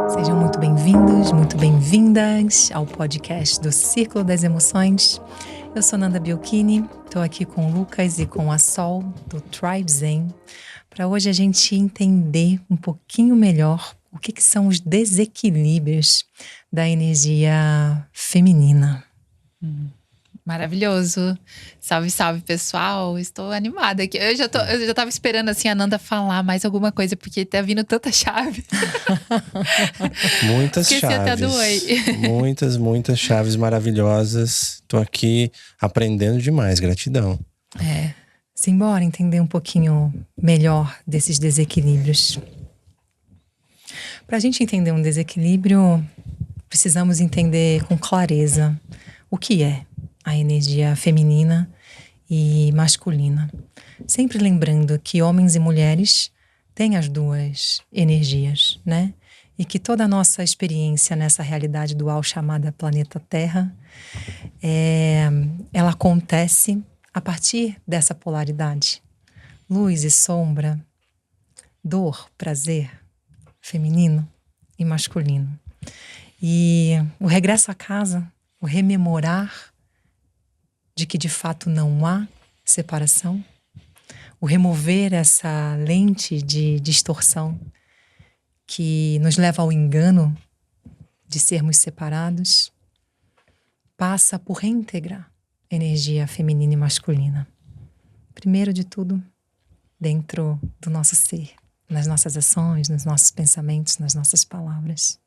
Sejam muito bem-vindos, muito bem-vindas ao podcast do Círculo das Emoções. Eu sou Nanda Biocchini, estou aqui com o Lucas e com a Sol, do Tribe Zen, para hoje a gente entender um pouquinho melhor o que são os desequilíbrios da energia feminina. Maravilhoso. Salve, salve, pessoal. Estou animada aqui. Eu já tava esperando assim a Nanda falar mais alguma coisa, porque tá vindo tanta chave. Muitas Esqueci chaves. até do oi. Muitas chaves maravilhosas. Tô aqui aprendendo demais. Gratidão. Simbora entender um pouquinho melhor desses desequilíbrios. Para a gente entender um desequilíbrio, precisamos entender com clareza o que é a energia feminina e masculina. Sempre lembrando que homens e mulheres têm as duas energias, né? E que toda a nossa experiência nessa realidade dual chamada planeta Terra, ela acontece a partir dessa polaridade. Luz e sombra, dor, prazer, feminino e masculino. E o regresso a casa, o rememorar de que de fato não há separação, o remover essa lente de distorção que nos leva ao engano de sermos separados, passa por reintegrar energia feminina e masculina. Primeiro de tudo, dentro do nosso ser, nas nossas ações, nos nossos pensamentos, nas nossas palavras.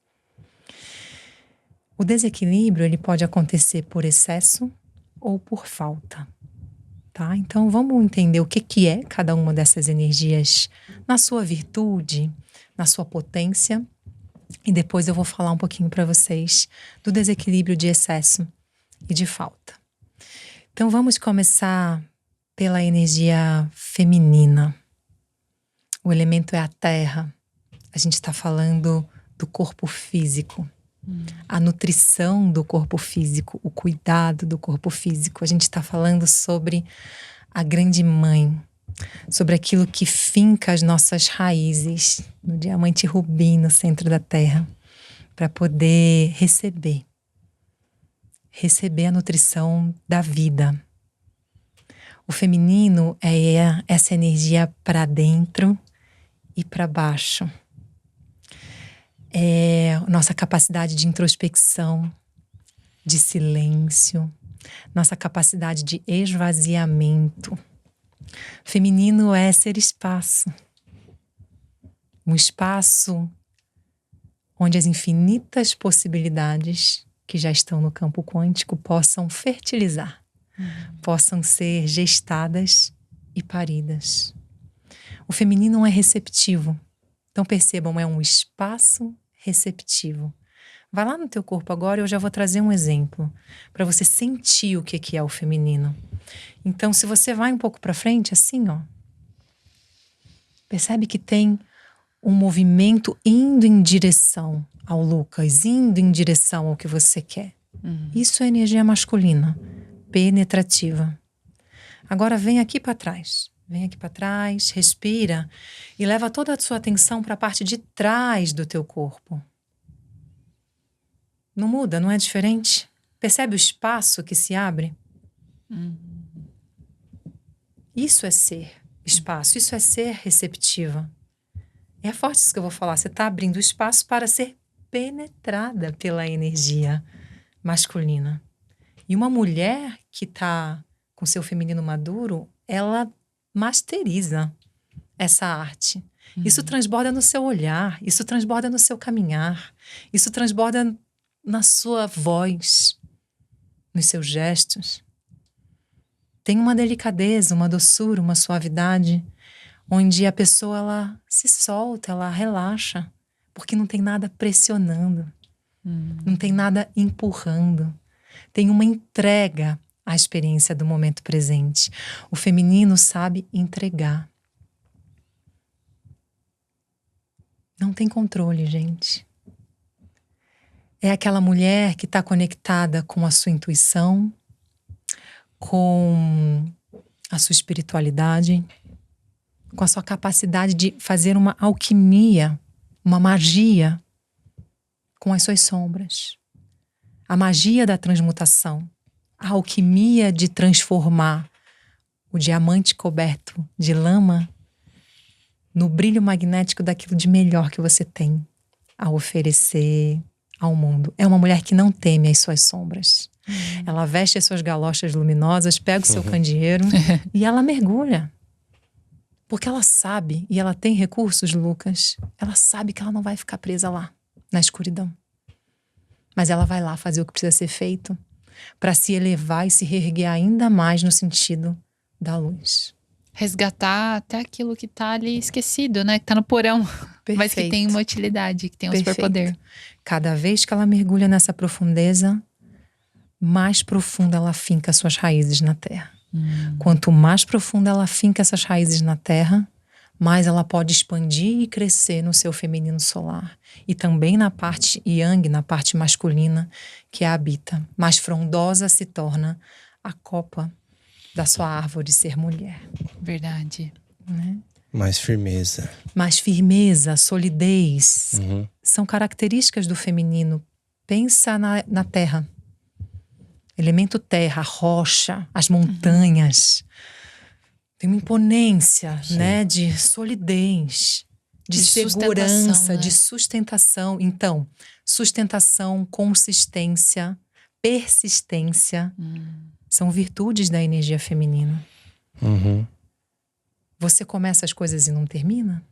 O desequilíbrio, ele pode acontecer por excesso ou por falta, tá? Então vamos entender o que é cada uma dessas energias na sua virtude, na sua potência, e depois eu vou falar um pouquinho para vocês do desequilíbrio de excesso e de falta. Então vamos começar pela energia feminina. O elemento é a terra. A gente está falando do corpo físico. A nutrição do corpo físico, o cuidado do corpo físico. A gente está falando sobre a grande mãe, sobre aquilo que finca as nossas raízes no diamante rubi no centro da terra, para poder receber a nutrição da vida. O feminino é essa energia para dentro e para baixo. É nossa capacidade de introspecção, de silêncio, nossa capacidade de esvaziamento. Feminino é ser espaço. Um espaço onde as infinitas possibilidades que já estão no campo quântico possam fertilizar, possam ser gestadas e paridas. O feminino é receptivo. Então percebam, é um espaço receptivo. Vai lá no teu corpo agora e eu já vou trazer um exemplo para você sentir o que é o feminino. Então, se você vai um pouco para frente, assim, ó, percebe que tem um movimento indo em direção ao Lucas, indo em direção ao que você quer. Isso é energia masculina, penetrativa. Agora vem aqui para trás. Vem aqui para trás, respira e leva toda a sua atenção para a parte de trás do teu corpo. Não muda, não é diferente? Percebe o espaço que se abre? Isso é ser espaço, isso é ser receptiva. É forte isso que eu vou falar. Você está abrindo espaço para ser penetrada pela energia masculina. E uma mulher que está com seu feminino maduro, ela masteriza essa arte. Isso transborda no seu olhar, isso transborda no seu caminhar, isso transborda na sua voz, nos seus gestos. Tem uma delicadeza, uma doçura, uma suavidade, onde a pessoa ela se solta, ela relaxa, porque não tem nada pressionando, não tem nada empurrando. Tem uma entrega à experiência do momento presente. O feminino sabe entregar. Não tem controle, gente. É aquela mulher que está conectada com a sua intuição, com a sua espiritualidade, com a sua capacidade de fazer uma alquimia, uma magia com as suas sombras. A magia da transmutação, a alquimia de transformar o diamante coberto de lama no brilho magnético daquilo de melhor que você tem a oferecer ao mundo. É uma mulher que não teme as suas sombras. Ela veste as suas galochas luminosas, pega o seu candeeiro e ela mergulha. Porque ela sabe, e ela tem recursos, Lucas, ela sabe que ela não vai ficar presa lá, na escuridão. Mas ela vai lá fazer o que precisa ser feito para se elevar e se reerguer ainda mais no sentido da luz. Resgatar até aquilo que tá ali esquecido, né? Que tá no porão. Perfeito. Mas que tem uma utilidade, que tem um Perfeito. superpoder. Cada vez que ela mergulha nessa profundeza, mais profunda ela finca suas raízes na terra. Quanto mais profunda ela finca essas raízes na terra, mais ela pode expandir e crescer no seu feminino solar. E também na parte yang, na parte masculina, que a habita. Mais frondosa se torna a copa da sua árvore ser mulher. Verdade. Né? Mais firmeza. Mais firmeza, solidez. São características do feminino. Pensa na terra. Elemento terra, rocha, as montanhas. Tem uma imponência, né? De solidez, de segurança, né? de sustentação. Então, sustentação, consistência, persistência são virtudes da energia feminina. Você começa as coisas e não termina?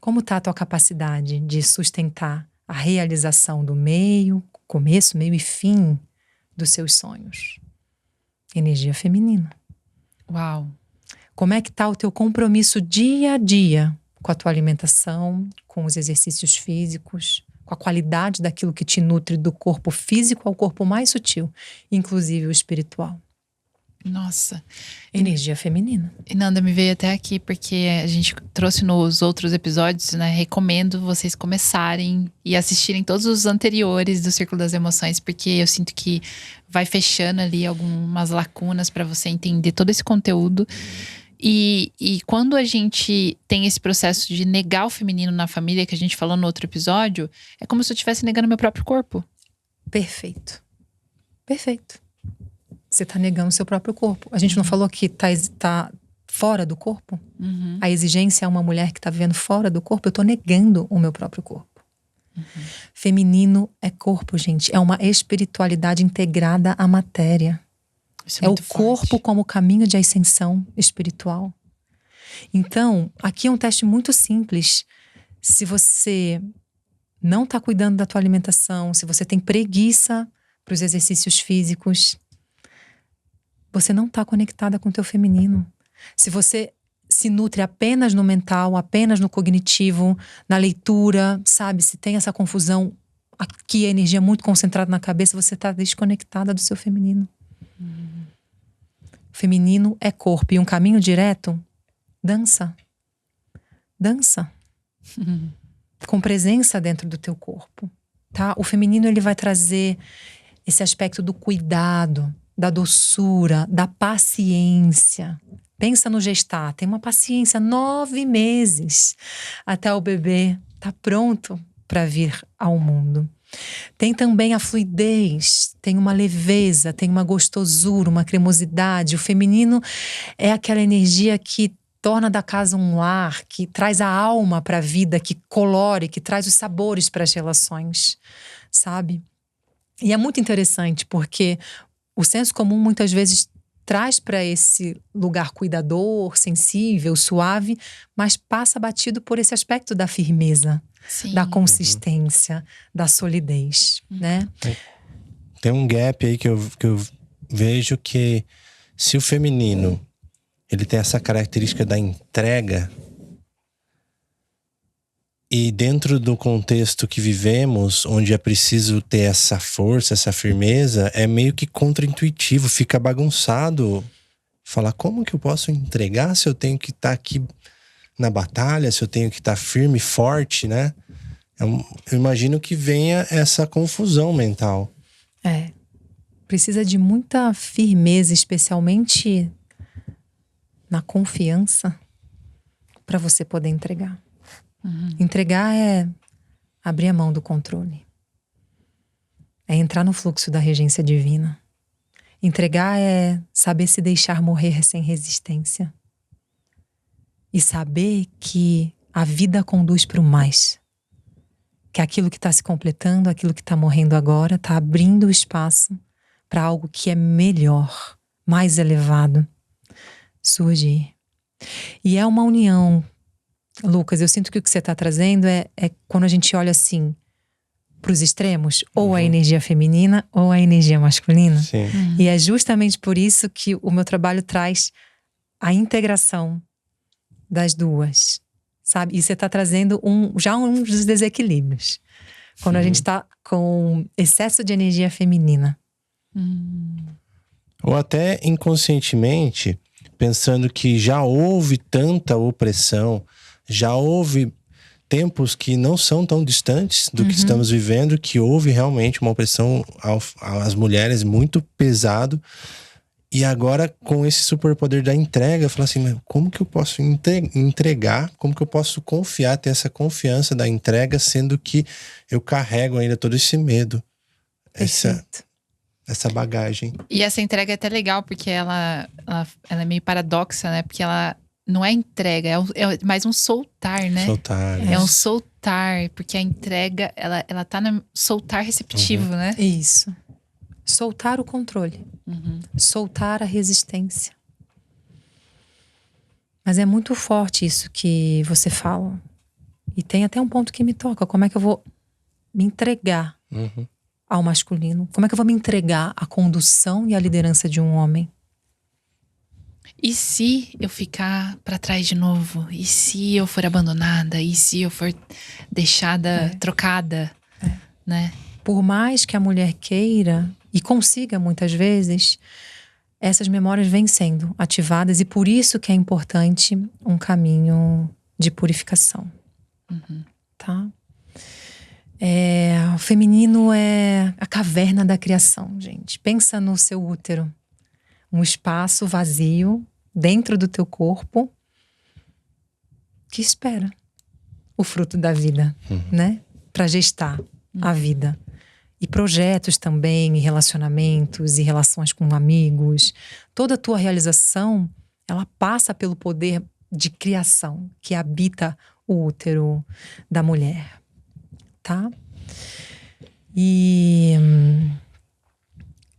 Como está a tua capacidade de sustentar a realização do meio, começo, meio e fim dos seus sonhos? Energia feminina. Uau. Como é que está o teu compromisso dia a dia com a tua alimentação, com os exercícios físicos, com a qualidade daquilo que te nutre do corpo físico ao corpo mais sutil, inclusive o espiritual? Nossa. Energia feminina. E Nanda, me veio até aqui porque a gente trouxe nos outros episódios, né? Recomendo vocês começarem e assistirem todos os anteriores do Círculo das Emoções, porque eu sinto que vai fechando ali algumas lacunas para você entender todo esse conteúdo. E quando a gente tem esse processo de negar o feminino na família, que a gente falou no outro episódio, é como se eu estivesse negando meu próprio corpo. Perfeito. Perfeito. Você está negando o seu próprio corpo. A gente não falou que tá fora do corpo? A exigência é uma mulher que está vivendo fora do corpo. Eu estou negando o meu próprio corpo. Feminino é corpo, gente. É uma espiritualidade integrada à matéria. Isso É o muito corpo forte. como caminho de ascensão espiritual. Então, aqui é um teste muito simples. Se você não está cuidando da tua alimentação, se você tem preguiça para os exercícios físicos, você não está conectada com o teu feminino. Se você se nutre apenas no mental, apenas no cognitivo, na leitura, sabe? Se tem essa confusão, aqui a energia é muito concentrada na cabeça, você está desconectada do seu feminino. Feminino é corpo. E um caminho direto, dança. Dança. Com presença dentro do teu corpo. Tá? O feminino, ele vai trazer esse aspecto do cuidado, da doçura, da paciência. Pensa no gestar, tem uma paciência, 9 meses até o bebê tá pronto para vir ao mundo. Tem também a fluidez, tem uma leveza, tem uma gostosura, uma cremosidade. O feminino é aquela energia que torna da casa um lar, que traz a alma para a vida, que colore, que traz os sabores para as relações, sabe? E é muito interessante porque o senso comum muitas vezes traz para esse lugar cuidador, sensível, suave, mas passa batido por esse aspecto da firmeza, Sim. da consistência, da solidez, né? Tem um gap aí que eu vejo que se o feminino ele tem essa característica da entrega, e dentro do contexto que vivemos, onde é preciso ter essa força, essa firmeza, é meio que contraintuitivo, fica bagunçado. Falar, como que eu posso entregar se eu tenho que estar aqui na batalha, se eu tenho que estar firme, forte, né? Eu imagino que venha essa confusão mental. Precisa de muita firmeza, especialmente na confiança, para você poder entregar. Entregar é abrir a mão do controle. É entrar no fluxo da regência divina. Entregar é saber se deixar morrer sem resistência. E saber que a vida conduz para o mais. Que aquilo que está se completando, aquilo que está morrendo agora, está abrindo o espaço para algo que é melhor, mais elevado, surgir. E é uma união. Lucas, eu sinto que o que você está trazendo é quando a gente olha assim para os extremos, ou a energia feminina ou a energia masculina. Sim. E é justamente por isso que o meu trabalho traz a integração das duas, sabe? E você está trazendo já um dos desequilíbrios. Quando a gente está com excesso de energia feminina. Ou até inconscientemente, pensando que já houve tanta opressão, já houve tempos que não são tão distantes do que estamos vivendo, que houve realmente uma opressão às mulheres muito pesado. E agora, com esse superpoder da entrega, eu falo assim, mas como que eu posso entregar? Como que eu posso confiar, ter essa confiança da entrega, sendo que eu carrego ainda todo esse medo, essa bagagem. E essa entrega é até legal, porque ela é meio paradoxa, né? Porque ela não é entrega, é mais um soltar, né? Soltar. É um soltar, porque a entrega, ela tá no soltar receptivo, né? Isso. Soltar o controle. Soltar a resistência. Mas é muito forte isso que você fala. E tem até um ponto que me toca. Como é que eu vou me entregar ao masculino? Como é que eu vou me entregar à condução e à liderança de um homem? E se eu ficar pra trás de novo? E se eu for abandonada? E se eu for deixada, trocada? Né? Por mais que a mulher queira e consiga muitas vezes, essas memórias vêm sendo ativadas, e por isso que é importante um caminho de purificação. Tá? O feminino é a caverna da criação, gente. Pensa no seu útero. Um espaço vazio dentro do teu corpo que espera o fruto da vida, né? Para gestar a vida. E projetos também, e relacionamentos, e relações com amigos. Toda a tua realização, ela passa pelo poder de criação que habita o útero da mulher, tá? E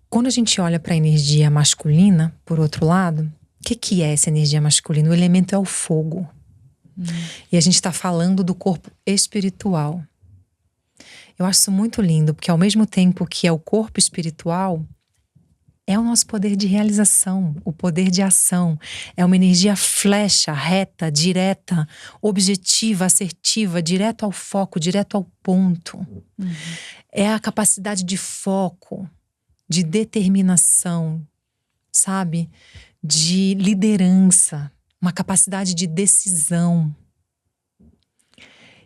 quando a gente olha para a energia masculina, por outro lado, o que é essa energia masculina? O elemento é o fogo. E a gente está falando do corpo espiritual. Eu acho isso muito lindo, porque ao mesmo tempo que é o corpo espiritual, é o nosso poder de realização, o poder de ação. É uma energia flecha, reta, direta, objetiva, assertiva, direto ao foco, direto ao ponto. É a capacidade de foco, de determinação, sabe? De liderança, uma capacidade de decisão.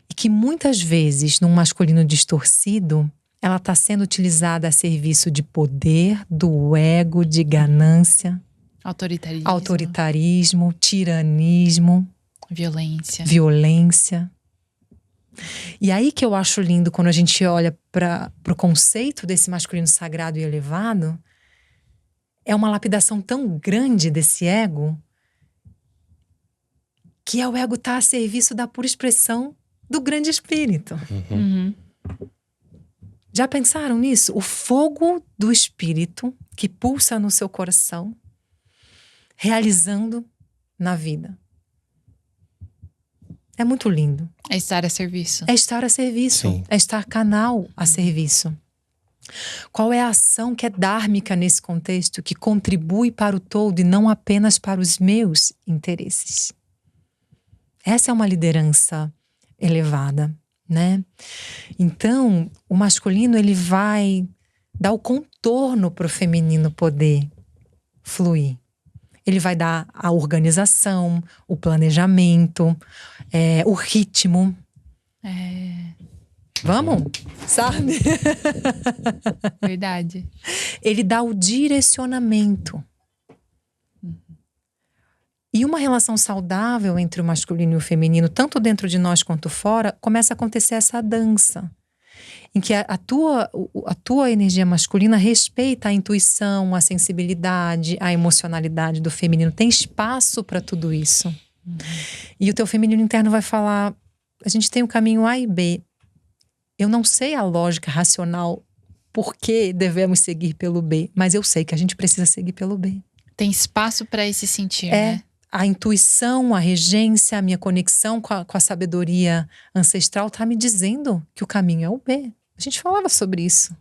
E que muitas vezes, num masculino distorcido, ela está sendo utilizada a serviço de poder, do ego, de ganância, autoritarismo, tiranismo, violência. E aí que eu acho lindo quando a gente olha para o conceito desse masculino sagrado e elevado, é uma lapidação tão grande desse ego, que é o ego estar a serviço da pura expressão do grande espírito. Já pensaram nisso? O fogo do espírito que pulsa no seu coração, realizando na vida. É muito lindo. É estar a serviço. É estar a serviço. Sim. É estar canal a serviço. Qual é a ação que é dármica nesse contexto, que contribui para o todo e não apenas para os meus interesses? Essa é uma liderança elevada, né? Então, o masculino, ele vai dar o contorno para o feminino poder fluir. Ele vai dar a organização, o planejamento, o ritmo. Vamos? Sabe? Verdade. Ele dá o direcionamento. E uma relação saudável entre o masculino e o feminino, tanto dentro de nós quanto fora, começa a acontecer essa dança. Em que a tua energia masculina respeita a intuição, a sensibilidade, a emocionalidade do feminino. Tem espaço para tudo isso. E o teu feminino interno vai falar: a gente tem o caminho A e B. Eu não sei a lógica racional por que devemos seguir pelo B, mas eu sei que a gente precisa seguir pelo B. Tem espaço para esse sentir, né? A intuição, a regência, a minha conexão com a sabedoria ancestral tá me dizendo que o caminho é o B. A gente falava sobre isso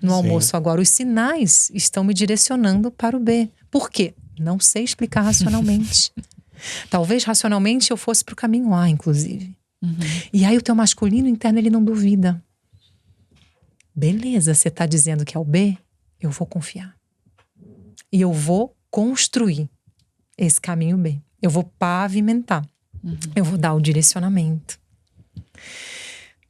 no almoço agora. Os sinais estão me direcionando para o B. Por quê? Não sei explicar racionalmente. Talvez racionalmente eu fosse para o caminho A, inclusive. E aí o teu masculino interno, ele não duvida. Beleza, você tá dizendo que é o B? Eu vou confiar. E eu vou construir esse caminho B. Eu vou pavimentar. Eu vou dar o direcionamento.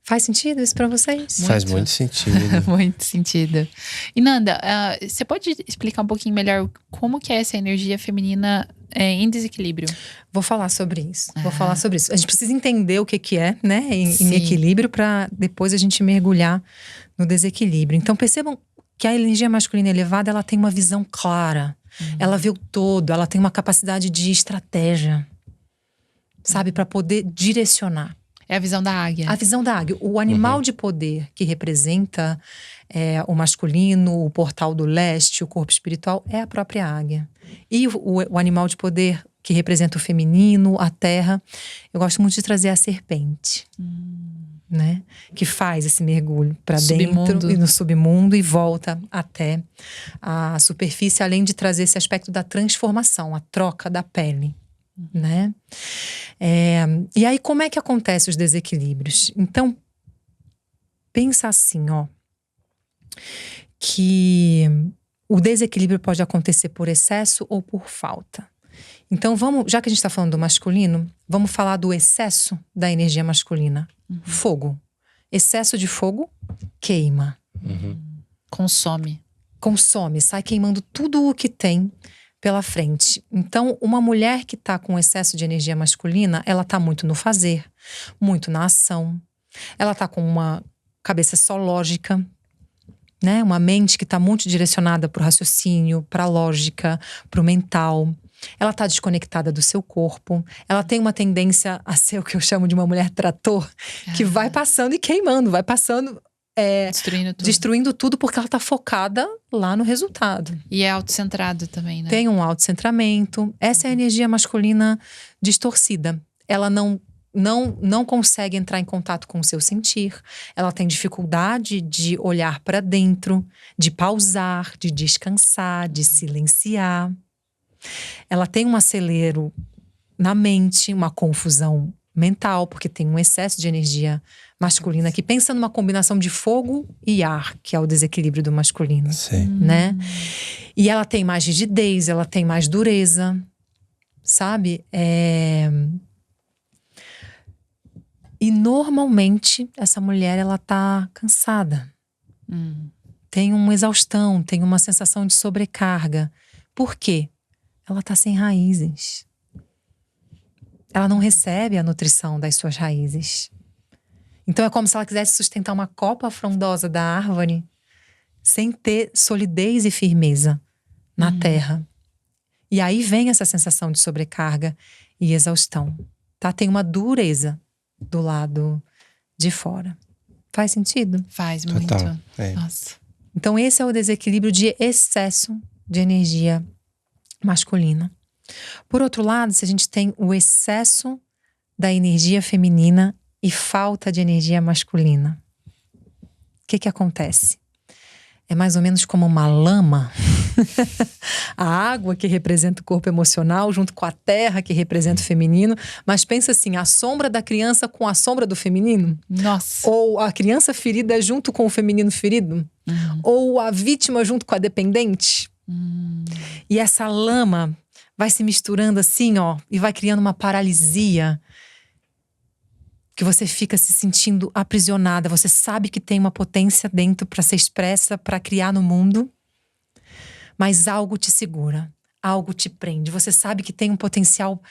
Faz sentido isso pra vocês? Faz muito sentido. Muito sentido. E Nanda, você pode explicar um pouquinho melhor como que é essa energia feminina em desequilíbrio? Vou falar sobre isso. Vou falar sobre isso. A gente precisa entender o que é, né, em equilíbrio, para depois a gente mergulhar no desequilíbrio. Então percebam que a energia masculina elevada, ela tem uma visão clara. Ela vê o todo, ela tem uma capacidade de estratégia, sabe, para poder direcionar. É a visão da águia. A visão da águia. O animal de poder que representa o masculino, o portal do leste, o corpo espiritual, é a própria águia. E o animal de poder que representa o feminino, a terra, eu gosto muito de trazer a serpente. Né? Que faz esse mergulho para dentro e no submundo e volta até a superfície, além de trazer esse aspecto da transformação, a troca da pele. Né? E aí, como é que acontece os desequilíbrios? Então, pensa assim, ó, que o desequilíbrio pode acontecer por excesso ou por falta. Então, já que a gente está falando do masculino, vamos falar do excesso da energia masculina. Fogo. Excesso de fogo queima. Consome, sai queimando tudo o que tem pela frente. Então, uma mulher que está com excesso de energia masculina, ela está muito no fazer, muito na ação. Ela está com uma cabeça só lógica, né? Uma mente que está muito direcionada para o raciocínio, para a lógica, para o mental. Ela está desconectada do seu corpo. Ela tem uma tendência a ser o que eu chamo de uma mulher trator, que vai passando e queimando, vai passando, destruindo tudo, porque ela está focada lá no resultado. E é autocentrado também, né? Tem um autocentramento. Essa é a energia masculina distorcida. Ela não consegue entrar em contato com o seu sentir. Ela tem dificuldade de olhar para dentro, de pausar, de descansar, de silenciar. Ela tem um acelero na mente, uma confusão mental, porque tem um excesso de energia masculina que pensa numa combinação de fogo e ar, que é o desequilíbrio do masculino. Sim. Né? E ela tem mais rigidez, ela tem mais dureza, sabe? E normalmente essa mulher, ela tá cansada. Tem uma exaustão, tem uma sensação de sobrecarga. Por quê? Ela tá sem raízes. Ela não recebe a nutrição das suas raízes. Então é como se ela quisesse sustentar uma copa frondosa da árvore sem ter solidez e firmeza na terra. E aí vem essa sensação de sobrecarga e exaustão. Tá? Tem uma dureza do lado de fora. Faz sentido? Faz muito. Total. Nossa. Então esse é o desequilíbrio de excesso de energia masculina. Por outro lado, se a gente tem o excesso da energia feminina e falta de energia masculina, o que acontece? É mais ou menos como uma lama. A água, que representa o corpo emocional, junto com a terra, que representa o feminino. Mas pensa assim, a sombra da criança com a sombra do feminino. Nossa. Ou a criança ferida junto com o feminino ferido. Ou a vítima junto com a dependente. E essa lama vai se misturando assim, ó, e vai criando uma paralisia, que você fica se sentindo aprisionada. Você sabe que tem uma potência dentro para ser expressa, para criar no mundo, mas algo te segura. algo te prende. Você sabe que tem um potencial,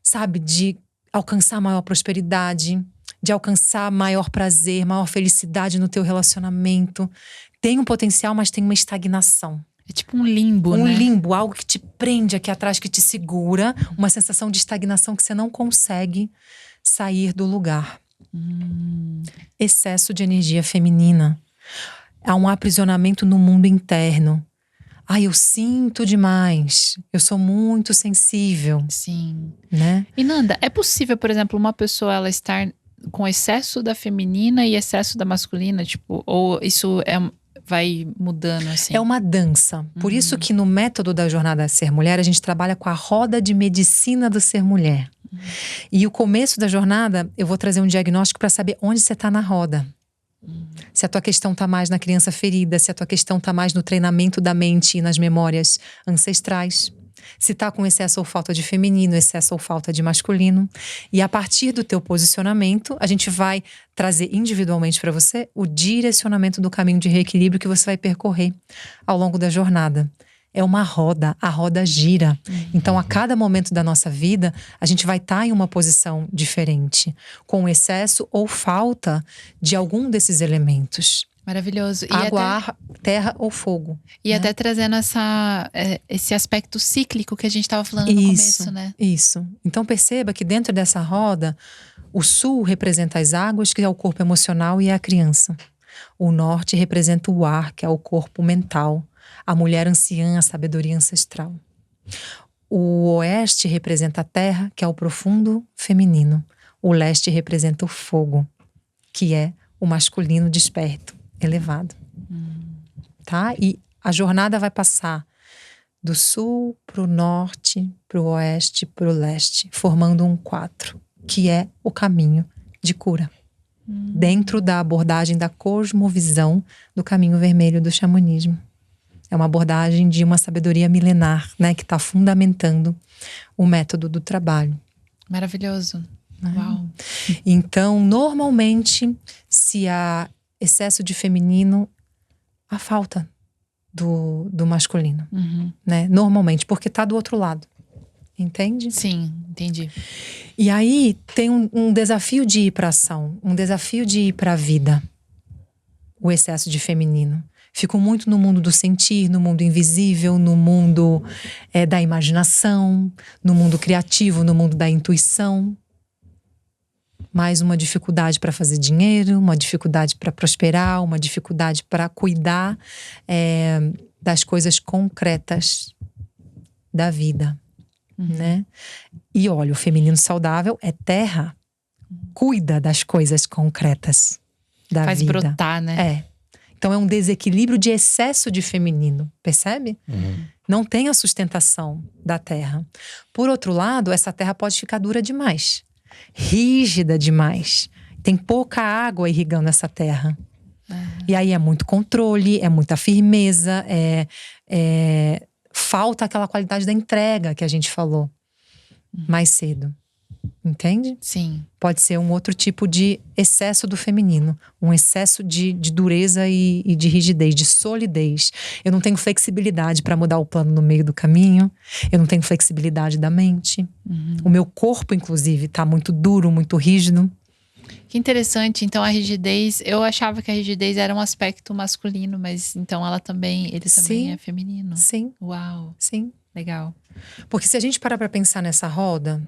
sabe, de alcançar maior prosperidade, de alcançar maior prazer, maior felicidade no teu relacionamento. Tem um potencial, mas tem uma estagnação. É tipo um limbo, né? Um limbo, algo que te prende aqui atrás, que te segura. Uma sensação de estagnação que você não consegue sair do lugar. Excesso de energia feminina. Há um aprisionamento no mundo interno. Eu sinto demais. Eu sou muito sensível. Sim. Né? E Nanda, é possível, por exemplo, uma pessoa ela estar com excesso da feminina e excesso da masculina? Tipo, ou isso vai mudando assim? É uma dança. Por isso que no método da Jornada Ser Mulher, a gente trabalha com a roda de medicina do ser mulher. E o começo da jornada, eu vou trazer um diagnóstico para saber onde você está na roda. Se a tua questão está mais na criança ferida, se a tua questão está mais no treinamento da mente e nas memórias ancestrais. Se está com excesso ou falta de feminino, excesso ou falta de masculino. E a partir do teu posicionamento, a gente vai trazer individualmente para você o direcionamento do caminho de reequilíbrio que você vai percorrer ao longo da jornada. É uma roda, a roda gira. Então, a cada momento da nossa vida, a gente vai estar em uma posição diferente, com excesso ou falta de algum desses elementos. Maravilhoso. Água, ar, terra ou fogo. E até trazendo esse aspecto cíclico que a gente estava falando no começo, né? Isso. Então perceba que dentro dessa roda, o sul representa as águas, que é o corpo emocional e a criança. O norte representa o ar, que é o corpo mental. A mulher anciã, a sabedoria ancestral. O oeste representa a terra, que é o profundo feminino. O leste representa o fogo, que é o masculino desperto, elevado. Tá? E a jornada vai passar do sul pro norte, pro oeste, pro leste, formando um 4, que é o caminho de cura. Dentro da abordagem da cosmovisão do caminho vermelho do xamanismo. É uma abordagem de uma sabedoria milenar, né, que está fundamentando o método do trabalho. Maravilhoso. Uau. Então, normalmente, se há excesso de feminino, há falta do masculino. Né? Normalmente, porque está do outro lado. Entende? Sim, entendi. E aí tem um desafio de ir para a ação, um desafio de ir para a vida. O excesso de feminino. Fico muito no mundo do sentir, no mundo invisível, no mundo da imaginação, no mundo criativo, no mundo da intuição. Mais uma dificuldade para fazer dinheiro, uma dificuldade para prosperar, uma dificuldade para cuidar das coisas concretas da vida. Né? E olha, o feminino saudável é terra. Cuida das coisas concretas da vida. Faz brotar, né? Então é um desequilíbrio de excesso de feminino, percebe? Não tem a sustentação da terra. Por outro lado, essa terra pode ficar dura demais, rígida demais. Tem pouca água irrigando essa terra. E aí é muito controle, é muita firmeza, falta aquela qualidade da entrega que a gente falou mais cedo. Entende? Sim. Pode ser um outro tipo de excesso do feminino. Um excesso de dureza e de rigidez, de solidez. Eu não tenho flexibilidade para mudar o plano no meio do caminho. Eu não tenho flexibilidade da mente. O meu corpo, inclusive, está muito duro, muito rígido. Que interessante. Então a rigidez, eu achava que a rigidez era um aspecto masculino, mas então ele também é feminino. Sim. Uau. Sim. Legal. Porque se a gente parar para pensar nessa roda,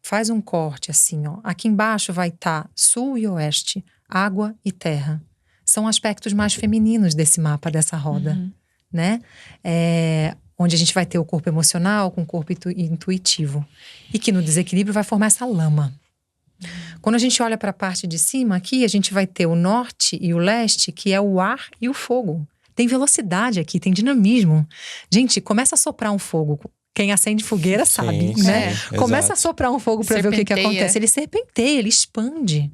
faz um corte assim, ó. Aqui embaixo vai estar sul e oeste, água e terra. São aspectos mais femininos desse mapa, dessa roda, né? Onde a gente vai ter o corpo emocional com o corpo intuitivo. E que no desequilíbrio vai formar essa lama. Quando a gente olha para a parte de cima aqui, a gente vai ter o norte e o leste, que é o ar e o fogo. Tem velocidade aqui, tem dinamismo. Gente, começa a soprar um fogo. Quem acende fogueira sabe, né? Começa a soprar um fogo para ver o que acontece. Ele serpenteia, ele expande.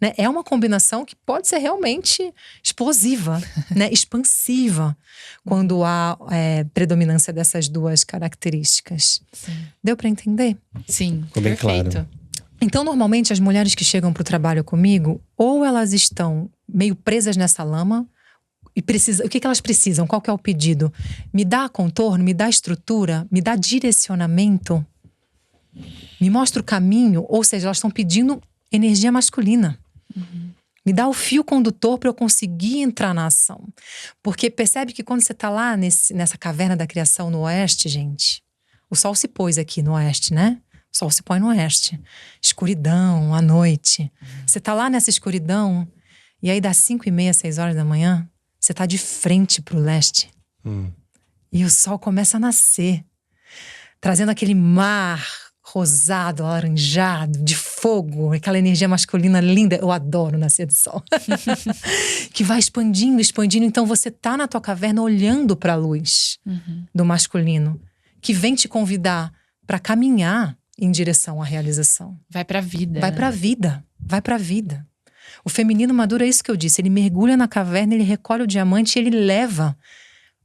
Né? É uma combinação que pode ser realmente explosiva, né? Expansiva, quando há predominância dessas duas características. Sim. Deu para entender? Sim, ficou bem perfeito. claro. Então, normalmente, as mulheres que chegam para o trabalho comigo, ou elas estão meio presas nessa lama, o que elas precisam? Qual que é o pedido? Me dá contorno, me dá estrutura, me dá direcionamento, me mostra o caminho. Ou seja, elas estão pedindo energia masculina. Me dá o fio condutor para eu conseguir entrar na ação. Porque percebe que quando você está lá nessa caverna da criação no oeste, gente, o sol se pôs aqui no oeste, né? O sol se põe no oeste. Escuridão, à noite. Você está lá nessa escuridão, e aí das 5h30, 6 horas da manhã, você está de frente para o leste. E o sol começa a nascer, trazendo aquele mar rosado, alaranjado, de fogo, aquela energia masculina linda. Eu adoro nascer do sol. Que vai expandindo, expandindo. Então você tá na tua caverna olhando para a luz do masculino, que vem te convidar para caminhar em direção à realização. Vai pra vida. Vai pra vida. Vai pra vida. O feminino maduro é isso que eu disse. Ele mergulha na caverna, ele recolhe o diamante e ele leva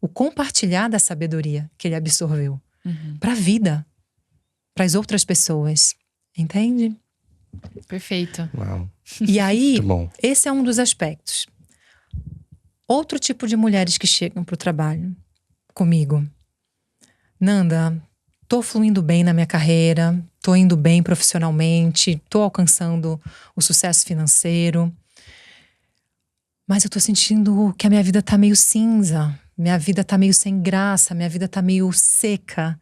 o compartilhar da sabedoria que ele absorveu pra vida. Para as outras pessoas. Entende? Perfeito. Uau. E aí, Muito bom. esse é um dos aspectos. Outro tipo de mulheres que chegam para o trabalho comigo. Nanda, tô fluindo bem na minha carreira, tô indo bem profissionalmente, tô alcançando o sucesso financeiro, mas eu tô sentindo que a minha vida tá meio cinza, minha vida tá meio sem graça, minha vida tá meio seca,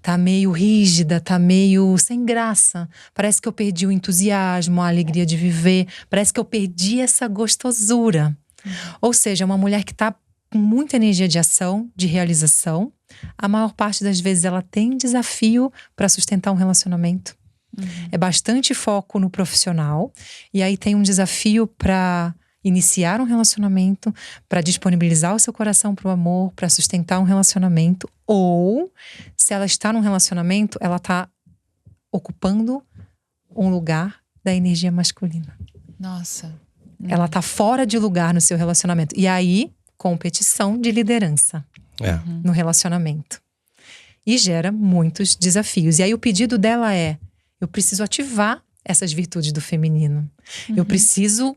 tá meio rígida, tá meio sem graça. Parece que eu perdi o entusiasmo, a alegria de viver, parece que eu perdi essa gostosura. Ou seja, uma mulher que tá com muita energia de ação, de realização. A maior parte das vezes ela tem desafio para sustentar um relacionamento. É bastante foco no profissional, e aí tem um desafio para iniciar um relacionamento, para disponibilizar o seu coração para o amor, para sustentar um relacionamento. Ou, se ela está num relacionamento, ela está ocupando um lugar da energia masculina. Nossa. Ela está fora de lugar no seu relacionamento. E aí, competição de liderança no relacionamento. E gera muitos desafios. E aí o pedido dela é: eu preciso ativar essas virtudes do feminino. Eu preciso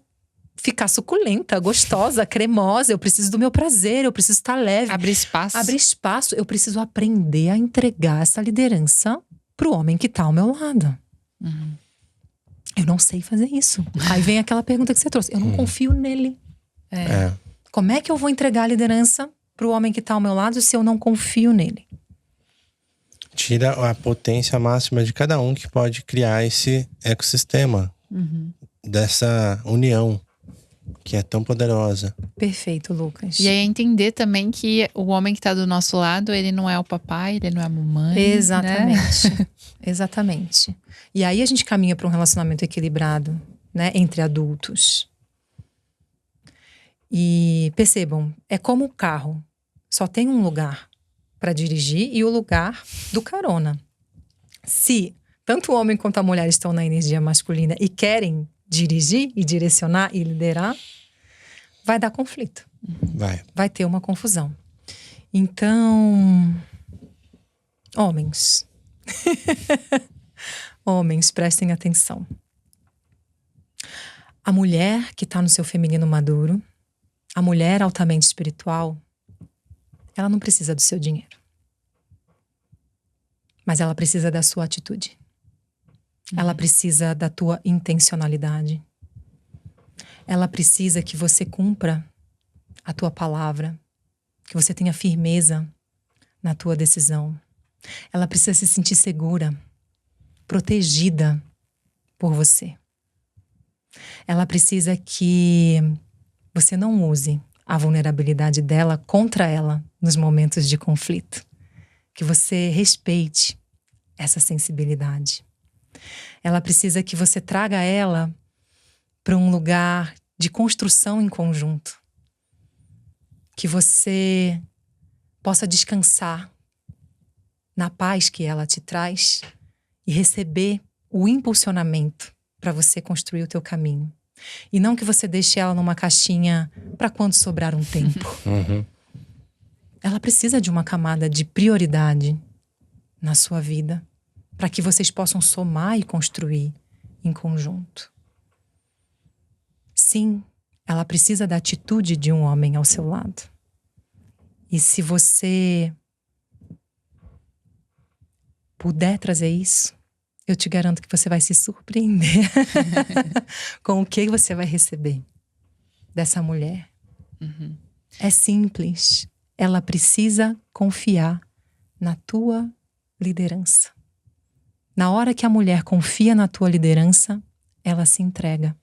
ficar suculenta, gostosa, cremosa. Eu preciso do meu prazer, eu preciso estar leve. Abrir espaço. Abrir espaço. Eu preciso aprender a entregar essa liderança pro homem que tá ao meu lado. Eu não sei fazer isso. Aí vem aquela pergunta que você trouxe. Eu não confio nele. Como é que eu vou entregar a liderança pro homem que tá ao meu lado se eu não confio nele? Tira a potência máxima de cada um que pode criar esse ecossistema dessa união que é tão poderosa. Perfeito, Lucas. E aí entender também que o homem que tá do nosso lado, ele não é o papai, ele não é a mamãe. Exatamente. Né? Exatamente. E aí a gente caminha para um relacionamento equilibrado, né, entre adultos. E percebam, é como o carro. Só tem um lugar para dirigir e o lugar do carona. Se tanto o homem quanto a mulher estão na energia masculina e querem dirigir e direcionar e liderar, vai dar conflito. Vai ter uma confusão. Então, homens. Homens, prestem atenção. A mulher que está no seu feminino maduro, a mulher altamente espiritual, ela não precisa do seu dinheiro. Mas ela precisa da sua atitude. Ela precisa da tua intencionalidade. Ela precisa que você cumpra a tua palavra, que você tenha firmeza na tua decisão. Ela precisa se sentir segura, protegida por você. Ela precisa que você não use a vulnerabilidade dela contra ela nos momentos de conflito. Que você respeite essa sensibilidade. Ela precisa que você traga ela para um lugar de construção em conjunto. Que você possa descansar na paz que ela te traz e receber o impulsionamento para você construir o teu caminho. E não que você deixe ela numa caixinha para quando sobrar um tempo. Ela precisa de uma camada de prioridade na sua vida para que vocês possam somar e construir em conjunto. Sim, ela precisa da atitude de um homem ao seu lado. E se você puder trazer isso, eu te garanto que você vai se surpreender com o que você vai receber dessa mulher. É simples. Ela precisa confiar na tua liderança. Na hora que a mulher confia na tua liderança, ela se entrega.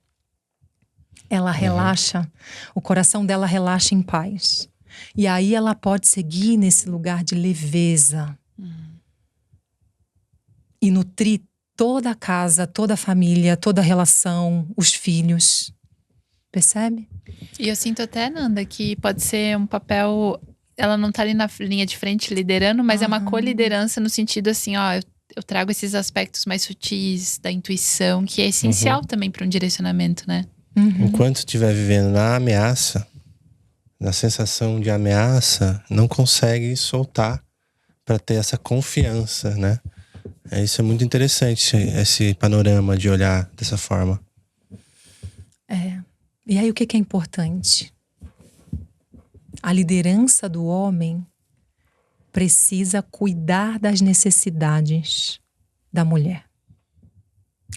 Ela relaxa. O coração dela relaxa em paz. E aí ela pode seguir nesse lugar de leveza. E nutrir toda a casa, toda a família, toda a relação, os filhos. Percebe? E eu sinto até, Nanda, que pode ser um papel... Ela não tá ali na linha de frente liderando, mas é uma co-liderança no sentido assim, ó... Eu trago esses aspectos mais sutis da intuição, que é essencial também para um direcionamento, né? Enquanto estiver vivendo na ameaça, na sensação de ameaça, não consegue soltar para ter essa confiança, né? Isso é muito interessante, esse panorama de olhar dessa forma. E aí o que é importante? A liderança do homem precisa cuidar das necessidades da mulher.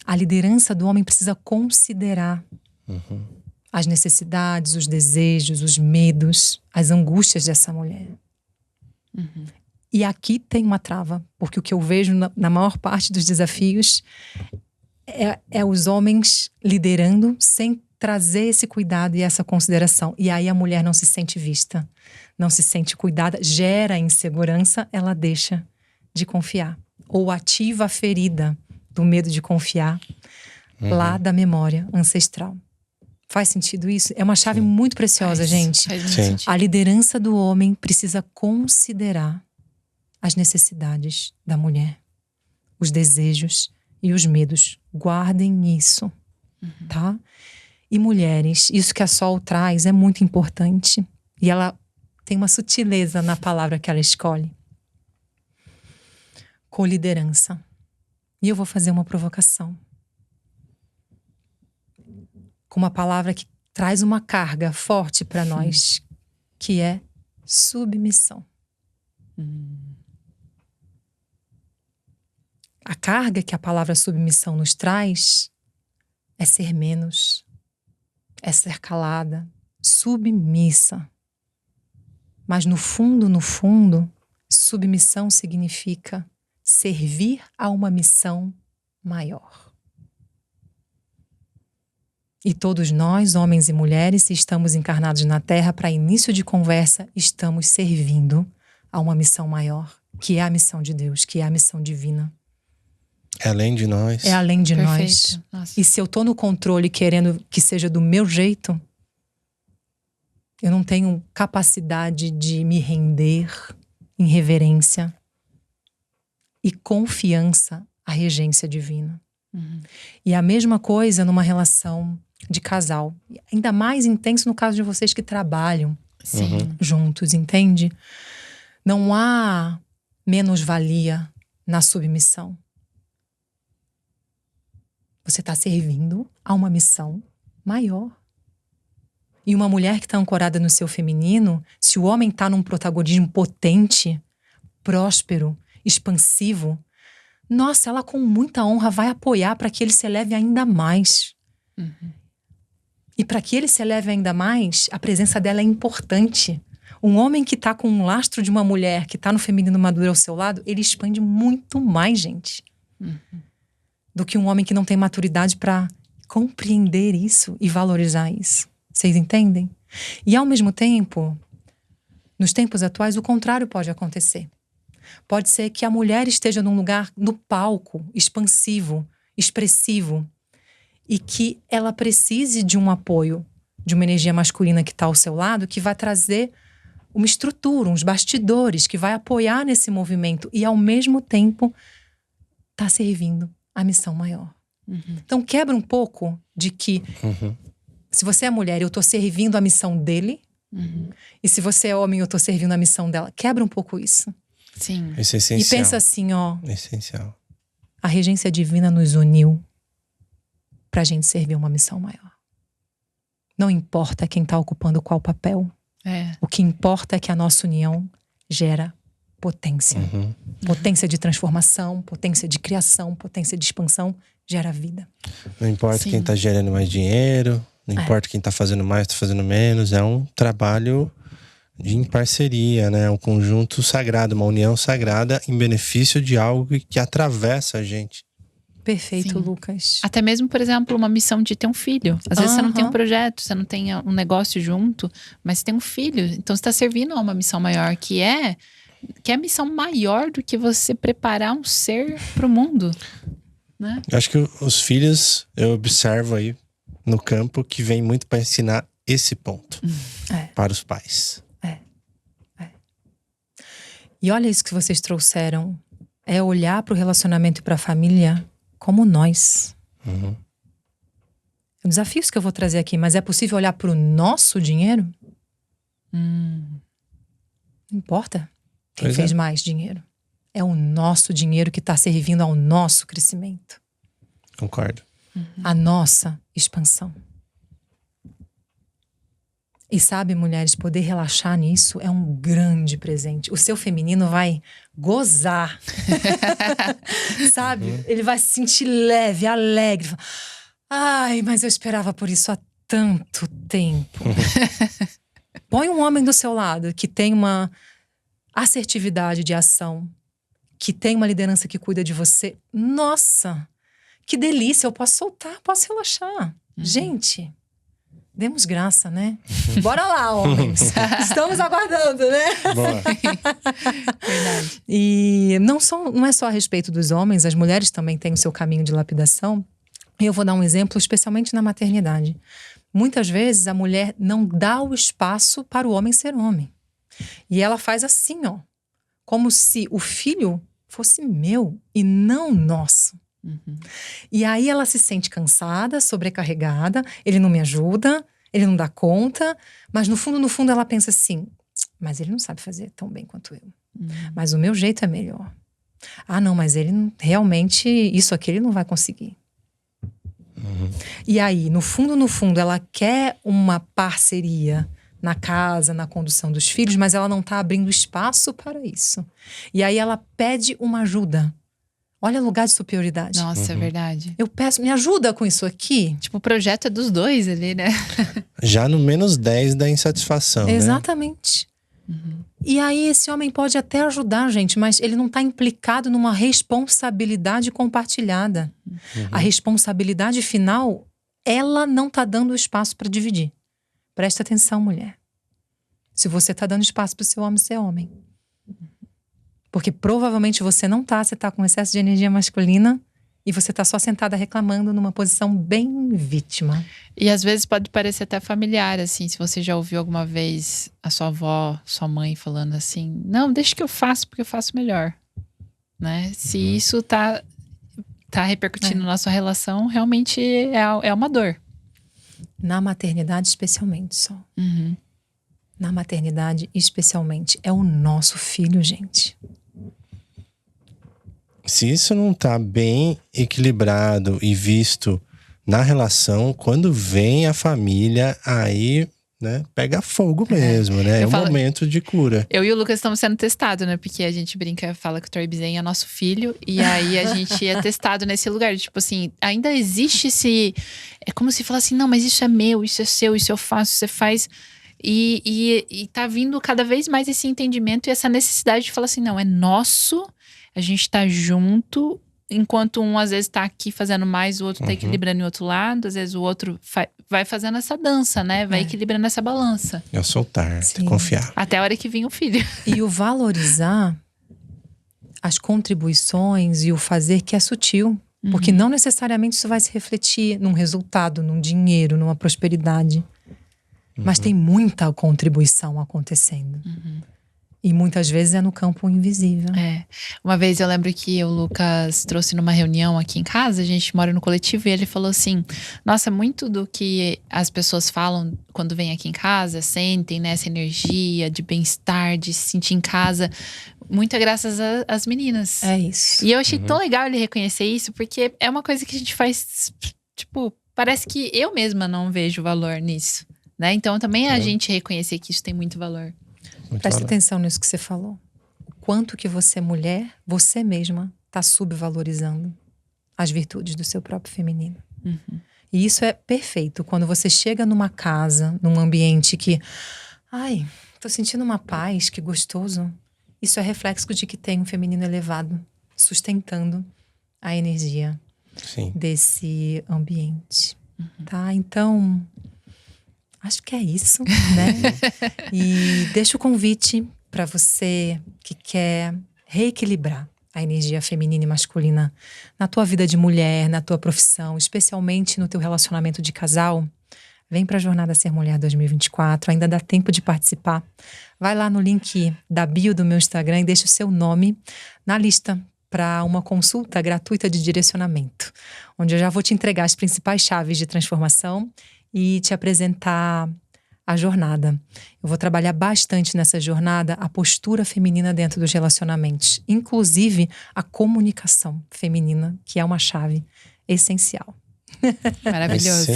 A liderança do homem precisa considerar as necessidades, os desejos, os medos, as angústias dessa mulher. E aqui tem uma trava, porque o que eu vejo na maior parte dos desafios é os homens liderando sem trazer esse cuidado e essa consideração. E aí a mulher não se sente vista, não se sente cuidada, gera insegurança, ela deixa de confiar. Ou ativa a ferida do medo de confiar lá da memória ancestral. Faz sentido isso? É uma chave muito preciosa, gente. Faz muito sentido. A liderança do homem precisa considerar as necessidades da mulher, os desejos e os medos. Guardem isso, tá? E mulheres, isso que a Sol traz é muito importante. E ela tem uma sutileza na palavra que ela escolhe. Co-liderança. E eu vou fazer uma provocação. Com uma palavra que traz uma carga forte para nós, que é submissão. A carga que a palavra submissão nos traz é ser menos, é ser calada, submissa. Mas no fundo, submissão significa servir a uma missão maior. E todos nós, homens e mulheres, se estamos encarnados na Terra, para início de conversa, estamos servindo a uma missão maior, que é a missão de Deus, que é a missão divina. É além de nós. É além de Perfeito. nós. Nossa. E se eu tô no controle querendo que seja do meu jeito, eu não tenho capacidade de me render em reverência e confiança à regência divina. E a mesma coisa numa relação de casal. Ainda mais intenso no caso de vocês que trabalham juntos, entende? Não há menos-valia na submissão. Você está servindo a uma missão maior. E uma mulher que está ancorada no seu feminino, se o homem está num protagonismo potente, próspero, expansivo, nossa, ela com muita honra vai apoiar para que ele se eleve ainda mais. E para que ele se eleve ainda mais, a presença dela é importante. Um homem que está com um lastro de uma mulher que está no feminino maduro ao seu lado, ele expande muito mais, gente. Do que um homem que não tem maturidade para compreender isso e valorizar isso. Vocês entendem? E ao mesmo tempo, nos tempos atuais, o contrário pode acontecer. Pode ser que a mulher esteja num lugar, no palco, expansivo, expressivo, e que ela precise de um apoio, de uma energia masculina que está ao seu lado, que vai trazer uma estrutura, uns bastidores, que vai apoiar nesse movimento e ao mesmo tempo está servindo a missão maior. Então quebra um pouco de que se você é mulher, eu tô servindo a missão dele, e se você é homem, eu tô servindo a missão dela. Quebra um pouco isso. Sim. Isso é essencial. E pensa assim, ó, Essencial. a regência divina nos uniu pra gente servir uma missão maior. Não importa quem está ocupando qual papel. O que importa é que a nossa união gera potência. Potência de transformação, potência de criação, potência de expansão, gera vida. Não importa quem tá gerando mais dinheiro, não importa quem tá fazendo mais, tá fazendo menos. É um trabalho em parceria, né? Um conjunto sagrado, uma união sagrada em benefício de algo que atravessa a gente. Perfeito, Lucas. Até mesmo, por exemplo, uma missão de ter um filho. Às vezes você não tem um projeto, você não tem um negócio junto, mas você tem um filho. Então você está servindo a uma missão maior, que é a missão maior do que você preparar um ser para o mundo, né? Eu acho que os filhos, eu observo aí no campo, que vem muito para ensinar esse ponto para os pais. E olha isso que vocês trouxeram. É olhar para o relacionamento e para a família como nós. Desafios que eu vou trazer aqui, mas é possível olhar para o nosso dinheiro? Não importa quem fez mais dinheiro. É o nosso dinheiro que está servindo ao nosso crescimento. Concordo. A nossa expansão. E sabe, mulheres, poder relaxar nisso é um grande presente. O seu feminino vai gozar. Sabe? Ele vai se sentir leve, alegre. Ai, mas eu esperava por isso há tanto tempo. Põe um homem do seu lado que tem uma assertividade de ação, que tem uma liderança que cuida de você. Nossa, que delícia, eu posso soltar, posso relaxar. Gente, demos graça, né? Bora lá, homens. Estamos aguardando, né? Boa. Verdade. E não é só a respeito dos homens, as mulheres também têm o seu caminho de lapidação. E eu vou dar um exemplo, especialmente na maternidade. Muitas vezes a mulher não dá o espaço para o homem ser homem. E ela faz assim, ó. Como se o filho fosse meu e não nosso. E aí ela se sente cansada, sobrecarregada. Ele não me ajuda, ele não dá conta. Mas no fundo ela pensa assim: mas ele não sabe fazer tão bem quanto eu. Mas o meu jeito é melhor. Ah, não, mas ele realmente, isso aqui ele não vai conseguir. E aí, no fundo, ela quer uma parceria na casa, na condução dos filhos, mas ela não está abrindo espaço para isso. E aí ela pede uma ajuda. Olha o lugar de superioridade. Nossa, é verdade. Eu peço, me ajuda com isso aqui. Tipo, o projeto é dos dois ali, né? Já no menos 10 da insatisfação, Exatamente. E aí esse homem pode até ajudar, gente, mas ele não está implicado numa responsabilidade compartilhada. A responsabilidade final, ela não está dando espaço para dividir. Presta atenção, mulher. Se você está dando espaço para o seu homem ser homem. Porque provavelmente você não tá, você tá com excesso de energia masculina e você tá só sentada reclamando numa posição bem vítima. E às vezes pode parecer até familiar, assim, se você já ouviu alguma vez a sua avó, sua mãe falando assim: não, deixa que eu faço porque eu faço melhor, né? Se isso tá repercutindo na sua relação, realmente é uma dor. Na maternidade especialmente, só. Na maternidade especialmente. É o nosso filho, gente. Se isso não tá bem equilibrado e visto na relação, quando vem a família, aí, né, pega fogo mesmo, né? É um momento de cura. Eu e o Lucas estamos sendo testados, né? Porque a gente brinca, fala que o Troy Bizen é nosso filho. E aí a gente é testado nesse lugar. Tipo assim, ainda existe esse... É como se falasse assim, não, mas isso é meu, isso é seu, isso eu faço, isso você faz... E tá vindo cada vez mais esse entendimento e essa necessidade de falar assim, não, é nosso, a gente tá junto, enquanto um às vezes tá aqui fazendo mais, o outro tá equilibrando em outro lado, às vezes o outro vai fazendo essa dança, né? Vai equilibrando essa balança. É soltar, confiar. Até a hora que vem o filho. E o valorizar as contribuições e o fazer que é sutil. Porque não necessariamente isso vai se refletir num resultado, num dinheiro, numa prosperidade. Mas tem muita contribuição acontecendo. E muitas vezes é no campo invisível. Uma vez eu lembro que o Lucas trouxe numa reunião aqui em casa, a gente mora no coletivo, e ele falou assim: nossa, muito do que as pessoas falam quando vêm aqui em casa, sentem, né, essa energia de bem-estar, de se sentir em casa, muito é graças às meninas. É isso. E eu achei tão legal ele reconhecer isso, porque é uma coisa que a gente faz, tipo, parece que eu mesma não vejo valor nisso, né? Então também a gente reconhecer que isso tem muito valor. Muito Presta valor. atenção nisso que você falou. O quanto que você, mulher, você mesma, está subvalorizando as virtudes do seu próprio feminino. E isso é perfeito. Quando você chega numa casa, num ambiente que... Ai, tô sentindo uma paz, que gostoso. Isso é reflexo de que tem um feminino elevado, sustentando a energia Sim. desse ambiente. Tá? Então, acho que é isso, né? E deixo o convite para você que quer reequilibrar a energia feminina e masculina na tua vida de mulher, na tua profissão, especialmente no teu relacionamento de casal. Vem para a Jornada Ser Mulher 2024, ainda dá tempo de participar. Vai lá no link da bio do meu Instagram e deixa o seu nome na lista para uma consulta gratuita de direcionamento, onde eu já vou te entregar as principais chaves de transformação e te apresentar a jornada. Eu vou trabalhar bastante nessa jornada a postura feminina dentro dos relacionamentos, inclusive a comunicação feminina, que é uma chave essencial. Maravilhoso.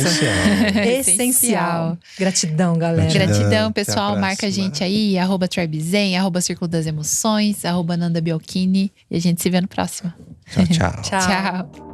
Essencial. Gratidão, galera. Gratidão, Até a pessoal. Marca a próxima. gente aí, @TribeZen, @Círculo das Emoções, @Nanda Biolchini. E a gente se vê no próximo. Tchau, tchau. Tchau. Tchau.